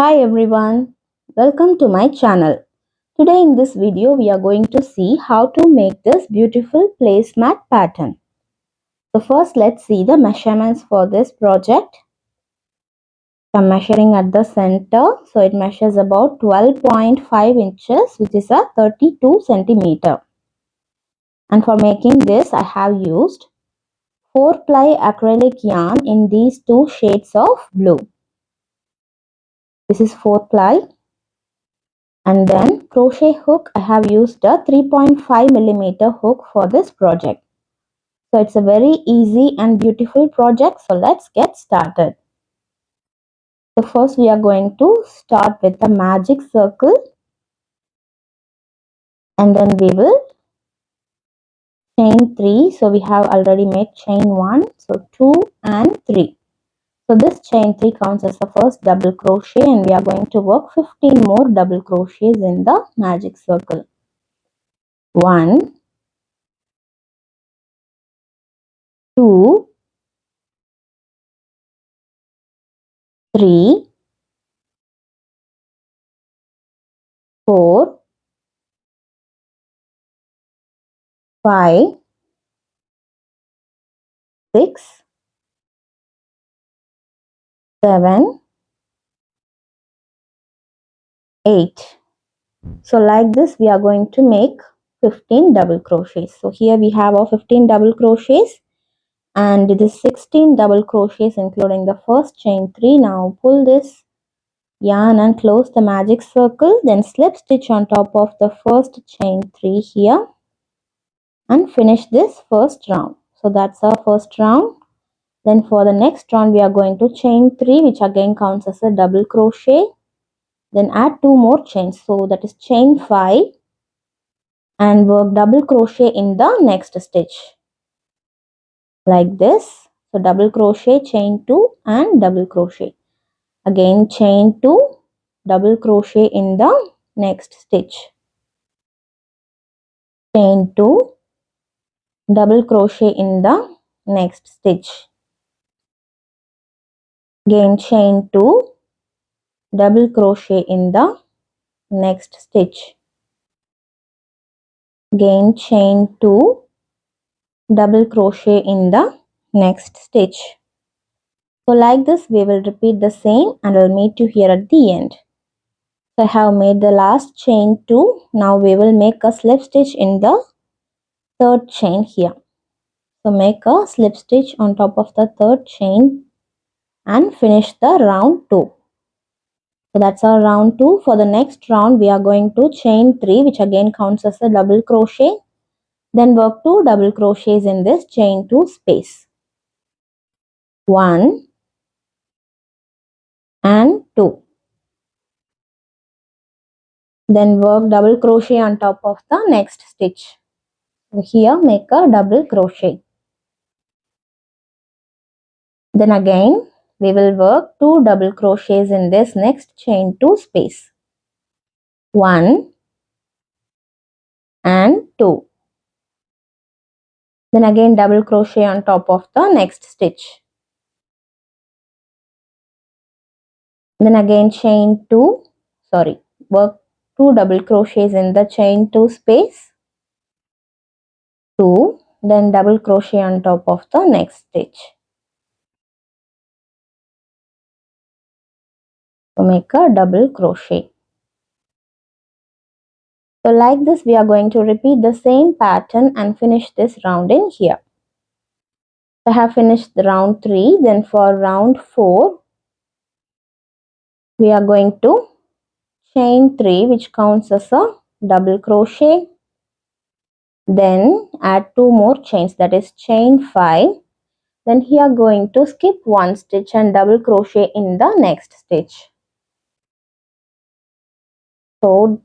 Hi everyone, welcome to my channel. Today in this video we are going to see how to make this beautiful placemat pattern. So first let's see the measurements for this project. I'm measuring at the center, so it measures about 12.5 inches, which is a 32 centimeter. And for making this I have used 4-ply acrylic yarn in these two shades of blue. This is 4-ply. And then crochet hook, I have used a 3.5 millimeter hook for this project. So it's a very easy and beautiful project. So let's get started. So first we are going to start with the magic circle. And then we will chain 3. So we have already made chain 1. So 2 and 3. So this chain 3 counts as the first double crochet, and we are going to work 15 more double crochets in the magic circle. 1, 2, 3, 4, 5, 6, 7, 8. So like this we are going to make 15 double crochets. So here we have our 15 double crochets, and it is 16 double crochets including the first chain 3. Now pull this yarn and close the magic circle, then slip stitch on top of the first chain 3 here and finish this first round. So that's our first round. Then for the next round we are going to chain 3, which again counts as a double crochet. Then add 2 more chains, so that is chain 5, and work double crochet in the next stitch like this. So double crochet, chain 2 and double crochet. Again chain 2, double crochet in the next stitch. Chain 2, double crochet in the next stitch. Again chain 2, double crochet in the next stitch. Again chain 2, double crochet in the next stitch. So like this we will repeat the same, and we'll meet you here at the end. So I have made the last chain 2. Now we will make a slip stitch in the third chain here. So make a slip stitch on top of the third chain and finish the round 2. So that's our round 2. For the next round we are going to chain 3, which again counts as a double crochet. Then work 2 double crochets in this chain 2 space. 1 and 2. Then work double crochet on top of the next stitch. So here make a double crochet. Then again we will work 2 double crochets in this next chain 2 space. 1 and 2. Then again double crochet on top of the next stitch. Then again chain 2, work 2 double crochets in the chain 2 space. 2, then double crochet on top of the next stitch. So make a double crochet. So like this we are going to repeat the same pattern and finish this round in here. I have finished the round 3. Then for round 4 we are going to chain 3, which counts as a double crochet. Then add 2 more chains, that is chain 5. Then here going to skip 1 stitch and double crochet in the next stitch. So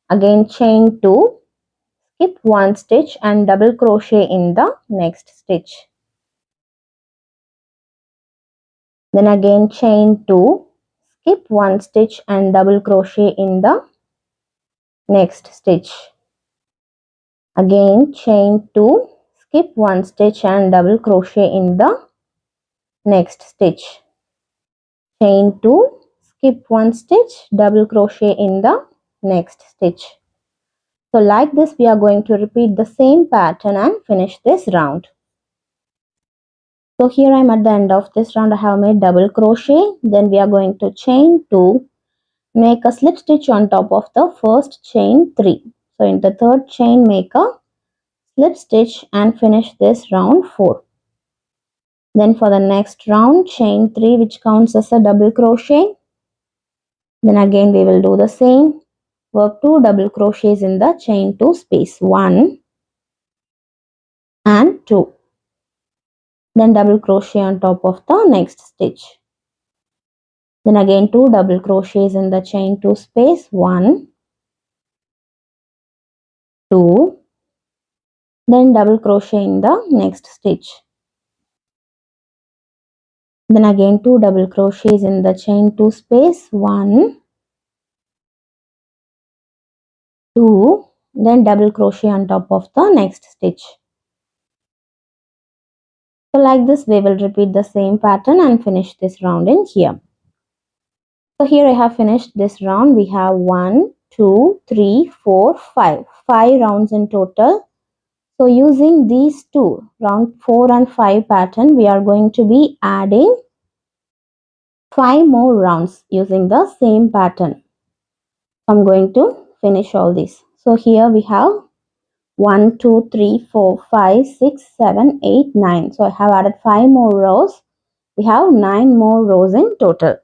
again chain 2, skip 1 stitch and double crochet in the next stitch. Then again chain 2, skip 1 stitch and double crochet in the next stitch. Again chain 2, skip 1 stitch and double crochet in the next stitch. Chain 2, skip one stitch, double crochet in the next stitch. So like this we are going to repeat the same pattern and finish this round. So here I am at the end of this round. I have made double crochet. Then we are going to chain 2, make a slip stitch on top of the first chain 3. So in the third chain make a slip stitch and finish this round 4. Then for the next round chain 3, which counts as a double crochet. Then again we will do the same. Work 2 double crochets in the chain 2 space, 1 and 2. Then double crochet on top of the next stitch. Then again 2 double crochets in the chain 2 space, 1, 2. Then double crochet in the next stitch. Then again 2 double crochets in the chain 2 space, 1, 2. Then double crochet on top of the next stitch. So like this we will repeat the same pattern and finish this round in here. So here I have finished this round. We have 1, 2, 3, 4, 5. 5 rounds in total. So using these two, round 4 and 5 pattern, we are going to be adding 5 more rounds using the same pattern. I'm going to finish all these. So here we have 1, 2, 3, 4, 5, 6, 7, 8, 9. So I have added 5 more rows. We have 9 more rows in total.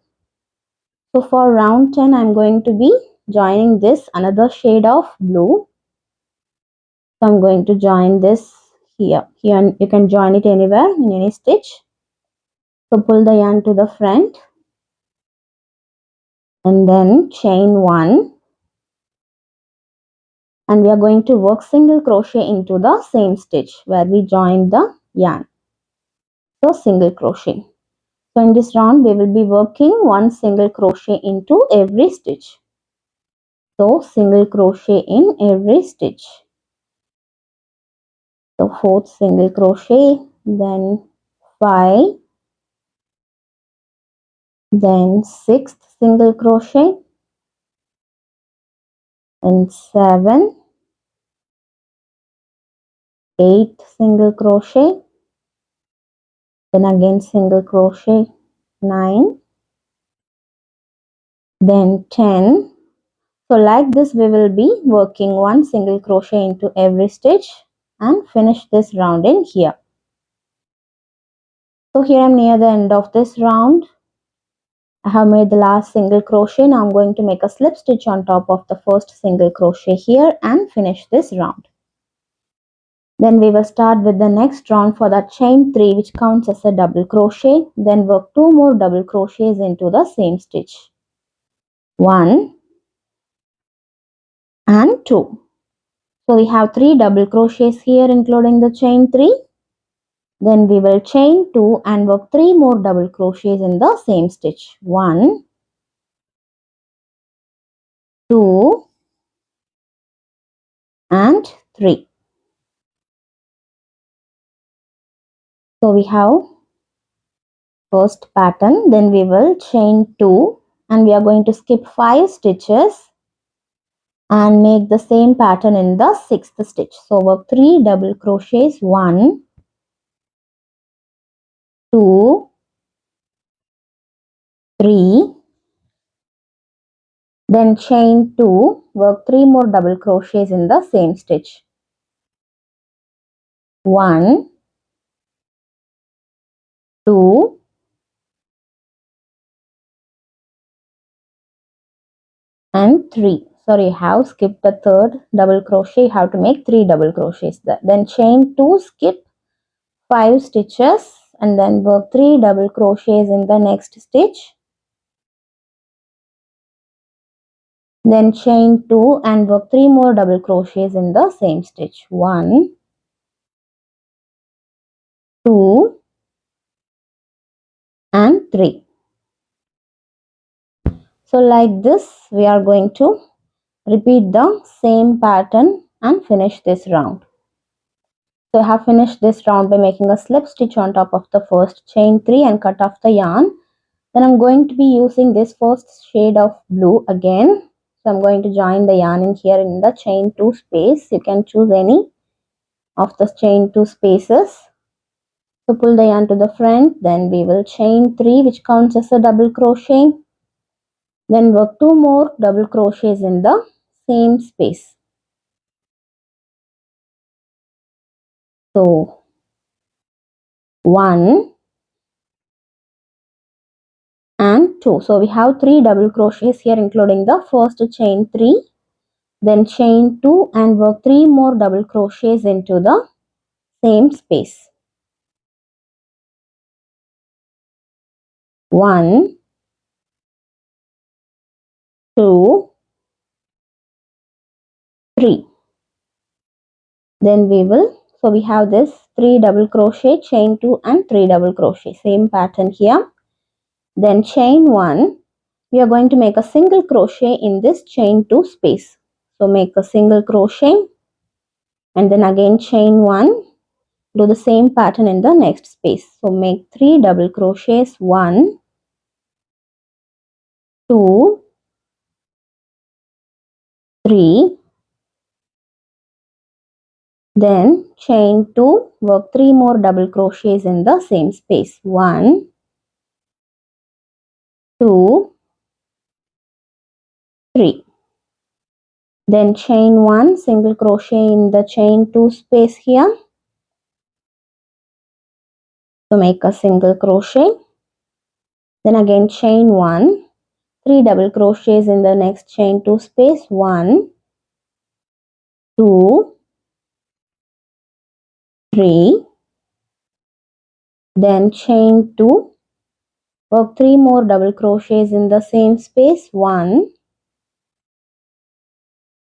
So for round 10, I'm going to be joining this another shade of blue. So I'm going to join this here. Here you can join it anywhere in any stitch. So pull the yarn to the front and then chain 1. And we are going to work single crochet into the same stitch where we joined the yarn. So single crochet. So in this round we will be working one single crochet into every stitch. So single crochet in every stitch. So fourth single crochet, then 5, then sixth single crochet, and 7, 8 single crochet, then again single crochet, 9, then 10. So like this we will be working one single crochet into every stitch and finish this round in here. So here I am near the end of this round. I have made the last single crochet. Now I'm going to make a slip stitch on top of the first single crochet here and finish this round. Then we will start with the next round for that chain 3, which counts as a double crochet. Then work 2 more double crochets into the same stitch. 1 and 2. So we have 3 double crochets here including the chain 3. Then we will chain 2 and work 3 more double crochets in the same stitch. 1, 2 and 3. So we have first pattern, then we will chain 2 and we are going to skip 5 stitches and make the same pattern in the 6th stitch. So work 3 double crochets, 1, 2, 3, then chain 2, work 3 more double crochets in the same stitch. 1, 2, and 3. Sorry, I have skipped the third double crochet. You have to make 3 double crochets there. Then chain 2, skip 5 stitches and then work 3 double crochets in the next stitch. Then chain 2 and work 3 more double crochets in the same stitch. 1, 2 and 3. So like this we are going to repeat the same pattern and finish this round. So I have finished this round by making a slip stitch on top of the first chain 3 and cut off the yarn Then I'm going to be using this first shade of blue again. So I'm going to join the yarn in here in the chain 2 space. You can choose any of the chain 2 spaces. So pull the yarn to the front, then we will chain 3, which counts as a double crochet. Then work 2 more double crochets in the same space. So 1 and 2. So we have 3 double crochets here, including the first chain 3, then chain 2 and work 3 more double crochets into the same space. 1, 2, 3. Then we have this 3 double crochet, chain 2 and 3 double crochet, same pattern here. Then chain 1, we are going to make a single crochet in this chain 2 space. So make a single crochet and then again chain 1, do the same pattern in the next space. So make 3 double crochets, 1, 2, 3, then chain 2, work 3 more double crochets in the same space, 1, 2, 3. Then chain 1, single crochet in the chain 2 space here. So make a single crochet. Then again chain 1, 3 double crochets in the next chain 2 space, 1, 2, 3. Then chain 2, work 3 more double crochets in the same space, 1,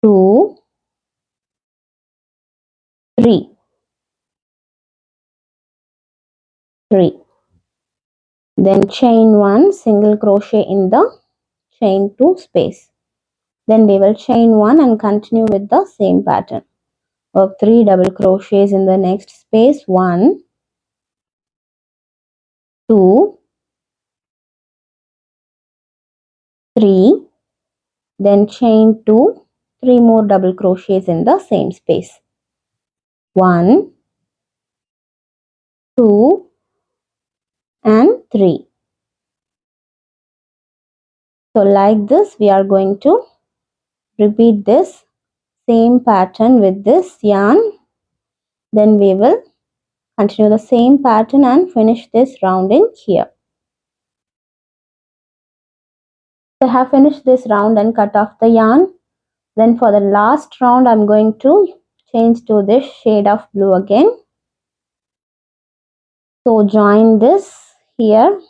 2, 3. Then chain 1, single crochet in the chain 2 space. Then we will chain 1 and continue with the same pattern. Work 3 double crochets in the next space, 1, 2, 3. Then chain 2, 3 more double crochets in the same space, 1, 2 and 3. So like this we are going to repeat this same pattern with this yarn. Then we will continue the same pattern and finish this round in here. So I have finished this round and cut off the yarn. Then for the last round I'm going to change to this shade of blue again. So join this here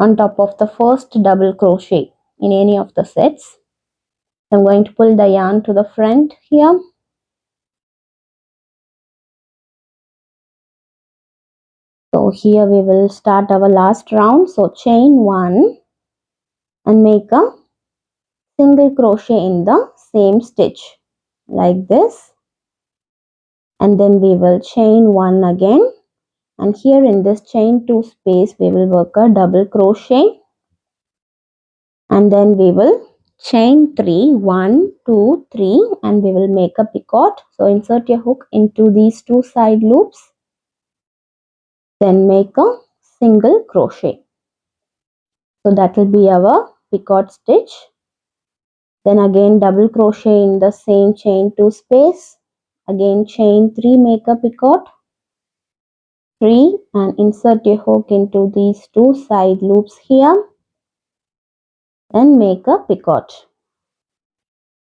on top of the first double crochet in any of the sets. I'm going to pull the yarn to the front here. So here we will start our last round. So chain 1 and make a single crochet in the same stitch like this. And then we will chain 1 again. And here in this chain 2 space we will work a double crochet. And then we will chain 3, 1, 2, 3 and we will make a picot. So insert your hook into these 2 side loops. Then make a single crochet. So that will be our picot stitch. Then again double crochet in the same chain 2 space. Again chain 3, make a picot. 3 and insert your hook into these 2 side loops here. And make a picot.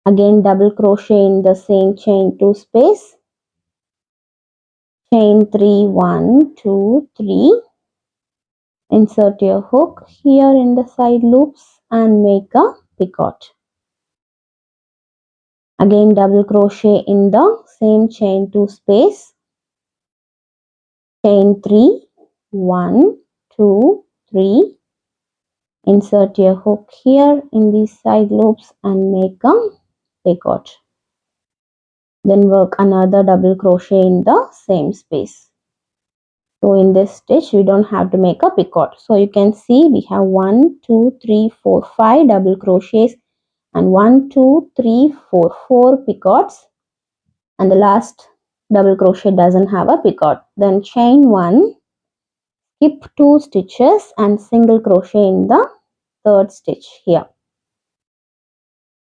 Again double crochet in the same chain 2 space. Chain 3, 1, 2, 3. Insert your hook here in the side loops and make a picot. Again double crochet in the same chain 2 space. Chain 3, 1, 2, 3. Insert your hook here in these side loops and make a picot. Then work another double crochet in the same space. So in this stitch we don't have to make a picot. So you can see we have 1, 2, 3, 4, 5 double crochets and 1, 2, 3, 4, 4 picots, and the last double crochet doesn't have a picot. Then chain 1, skip 2 stitches and single crochet in the third stitch here.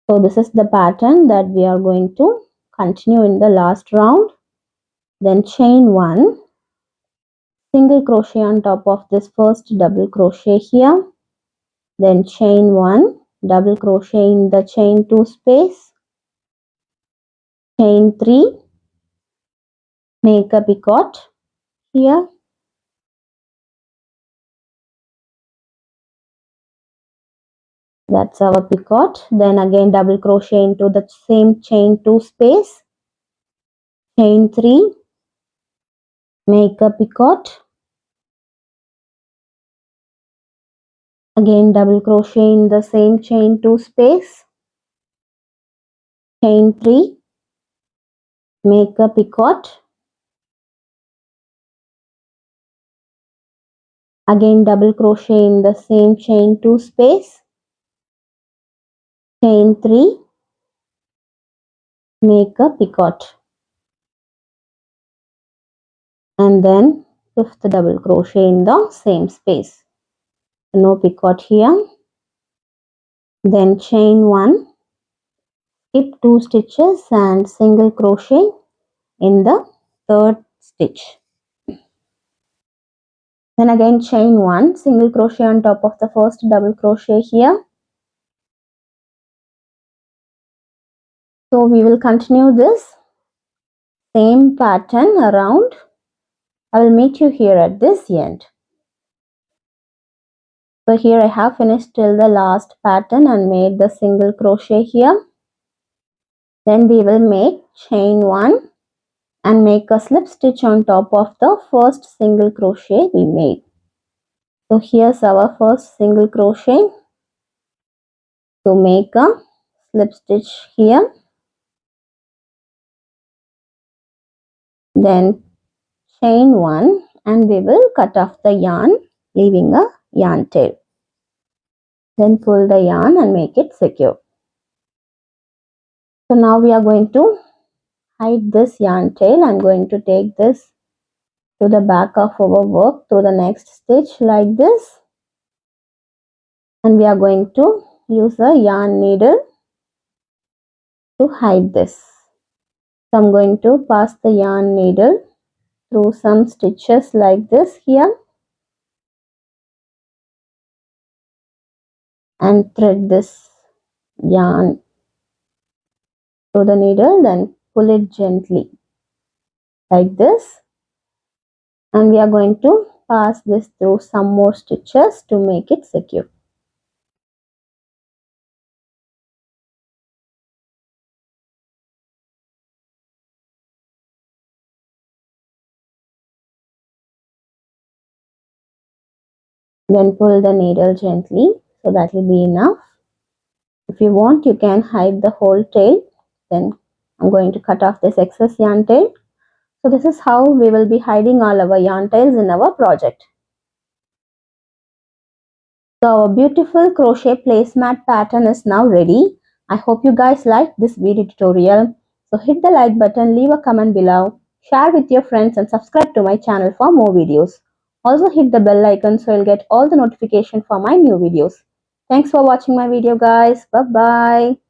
So this is the pattern that we are going to continue in the last round. Then chain 1, single crochet on top of this first double crochet here. Then chain 1, double crochet in the chain 2 space, chain 3, make a picot here, that's our picot. Then again double crochet into the same chain 2 space, chain 3, make a picot, again double crochet in the same chain 2 space, chain 3, make a picot, again double crochet in the same chain 2 space, chain 3, make a picot, and then fifth double crochet in the same space. No picot here. Then chain 1, skip 2 stitches and single crochet in the third stitch. Then again chain 1, single crochet on top of the first double crochet here. So we will continue this same pattern around. I will meet you here at this end. So here I have finished till the last pattern and made the single crochet here. Then we will make chain 1 and make a slip stitch on top of the first single crochet we made. So here's our first single crochet. So make a slip stitch here, then chain 1 and we will cut off the yarn, leaving a yarn tail. Then pull the yarn and make it secure. So now we are going to hide this yarn tail. I'm going to take this to the back of our work through the next stitch like this, and we are going to use a yarn needle to hide this. So I'm going to pass the yarn needle through some stitches like this here and thread this yarn through the needle, then pull it gently like this, and we are going to pass this through some more stitches to make it secure. Then pull the needle gently, so that will be enough. If you want, you can hide the whole tail. Then I'm going to cut off this excess yarn tail. So this is how we will be hiding all our yarn tails in our project. So our beautiful crochet placemat pattern is now ready. I hope you guys liked this video tutorial. So hit the like button, leave a comment below, share with your friends and subscribe to my channel for more videos. Also hit the bell icon so you'll get all the notifications for my new videos. Thanks for watching my video guys. Bye bye.